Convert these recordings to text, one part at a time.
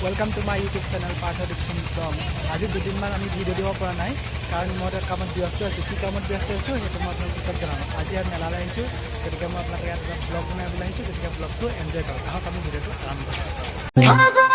Welcome to my YouTube channel Partha Education Blog. আজি দুদিনমান আমি ভিডিঅ' দিব পৰা নাই কাৰণ মই এটা কামত ব্যস্ত আছোঁ কি কামত ব্যস্ত আছোঁ সেইটো মই আপোনাক পিছত জনাম আজি ইয়াত মেলালৈ আহিছোঁ গতিকে মই আপোনাক ইয়াত এটা ব্লগ বনাবলৈ আহিছোঁ গতিকে ব্লগটো এনজয় কৰক আহক আমি ভিডিঅ'টো আৰম্ভ কৰোঁ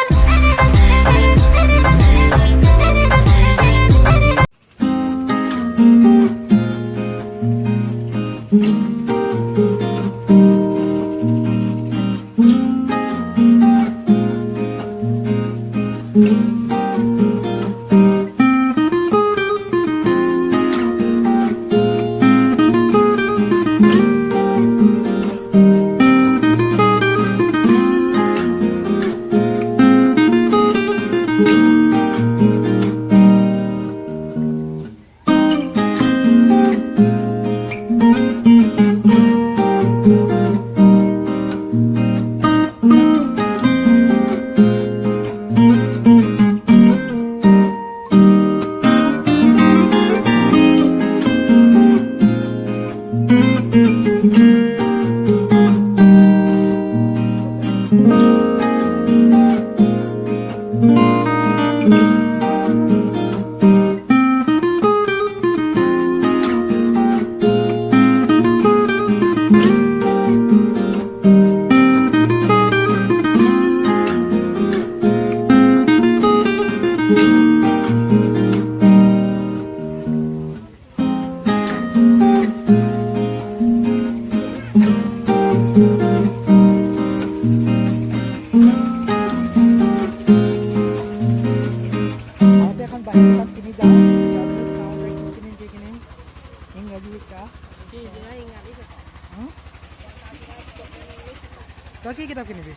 তই কি কিতাপ কিনিবি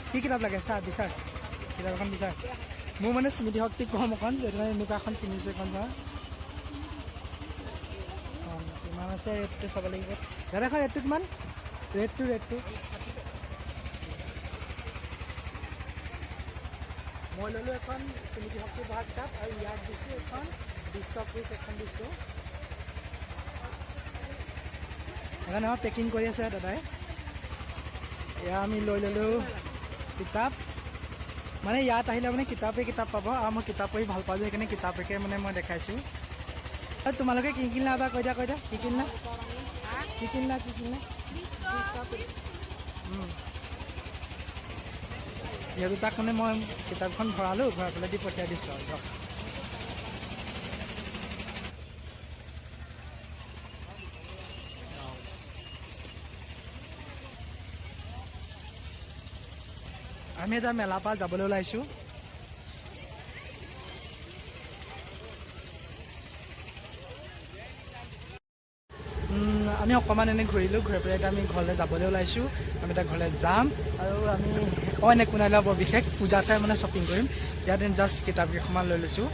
কি কিতাপ লাগে চা বিচাৰ কিতাপ এখন বিচাৰ মোৰ মানে স্মৃতি শক্তি কম অকণ সেইটো এনেকুৱা এখন কিনিছোঁ এখন চা কিমান আছে ৰেটটো চাব লাগিব দাদা এখন ৰেটটো কিমান ৰেটটো মই ল'লোঁ এখন স্মৃতি শক্তি পঢ়া কিতাপ আৰু ইয়াত দিছোঁ এখন বিশ্বকোষ এখন দিছোঁ সেইকাৰণে আমাৰ পেকিং কৰি আছে দাদাই এয়া আমি লৈ ল'লোঁ কিতাপ মানে ইয়াত আহিলে মানে কিতাপ পাব আৰু মই কিতাপ পঢ়ি ভাল পাওঁ যে সেইকাৰণে কিতাপকে মানে মই দেখাইছোঁ আৰু তোমালোকে কি কিনিলা এবাৰ কৈ দিয়া কি কিনিলা সিহঁত দুটাক মানে মই কিতাপখন ভৰাই পেলাই দি পঠিয়াই দিছোঁ আৰু আমি এটা মেলাৰ পৰা যাবলৈ ওলাইছোঁ আমি অকণমান এনেই ঘূৰিলোঁ ঘূৰি পেলাই এতিয়া আমি ঘৰলৈ যাবলৈ ওলাইছোঁ আমি এতিয়া ঘৰলৈ যাম আৰু আমি অইন একো নাই বৰ বিশেষ পূজাতে মানে শ্বপিং কৰিম ইয়াত জাষ্ট কিতাপ কেইখনমান লৈ লৈছোঁ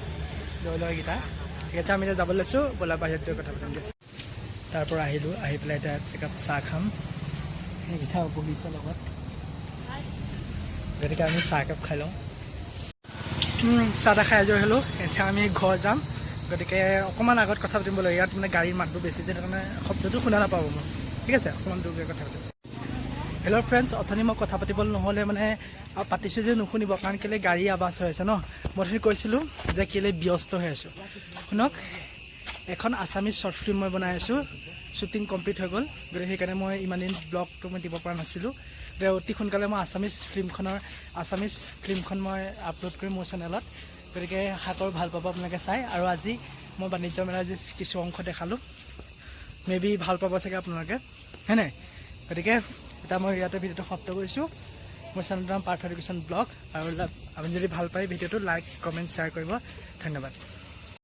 লৈ এইকেইটা ঠিক আছে আমি এতিয়া যাবলৈ লৈছোঁ ব'লা বাহিৰত গৈ কথা পাতিম দিয়া তাৰ পৰা আহিলোঁ আহি পেলাই এতিয়া একাপ চাহ খাম সেইকেইটা বহিছে লগত গতিকে আমি চাহ একাপ খাই লওঁ চাহ তাহ খাই আজৰি হ'লোঁ এতিয়া আমি ঘৰ যাম গতিকে অকণমান আগত কথা পাতিম বোলে ইয়াত মানে গাড়ীৰ মাতটো বেছি যে সেইকাৰণে শব্দটো শুনা নাপাব মই ঠিক আছে অকণমান দূৰকৈ কথা পাতিম হেল্ল' ফ্ৰেণ্ডছ অথনি মই কথা পাতিবলৈ নহ'লে মানে পাতিছোঁ যে নুশুনিব কাৰণ কেলৈ গাড়ী আৱাজ হৈ আছে ন মই অথনি কৈছিলোঁ যে কেলৈ ব্যস্ত হৈ আছোঁ শুনক এখন আছামিজ শ্বৰ্ট ফিল্ম মই বনাই আছোঁ শ্বুটিং কমপ্লিট হৈ গ'ল গতিকে সেইকাৰণে মই ইমান দিন ব্লগটো মই দিব পৰা নাছিলোঁ গতিকে অতি সোনকালে মই আছামিজ ফিল্মখন মই আপলোড কৰিম মোৰ চেনেলত গতিকে আশা কৰোঁ ভাল পাব আপোনালোকে চাই আৰু আজি মই বাণিজ্য মেলাৰ যি কিছু অংশ দেখালোঁ মে বি ভাল পাব চাগে আপোনালোকে হয়নে গতিকে এতিয়া মই ইয়াতে ভিডিঅ'টো সমাপ্ত কৰিছোঁ মোৰ চেনেলটোৰ নাম পাৰ্থ এডুকেশ্যন ব্লগ আৰু আপুনি যদি ভাল পায় ভিডিঅ'টো লাইক কমেণ্ট শ্বেয়াৰ কৰিব ধন্যবাদ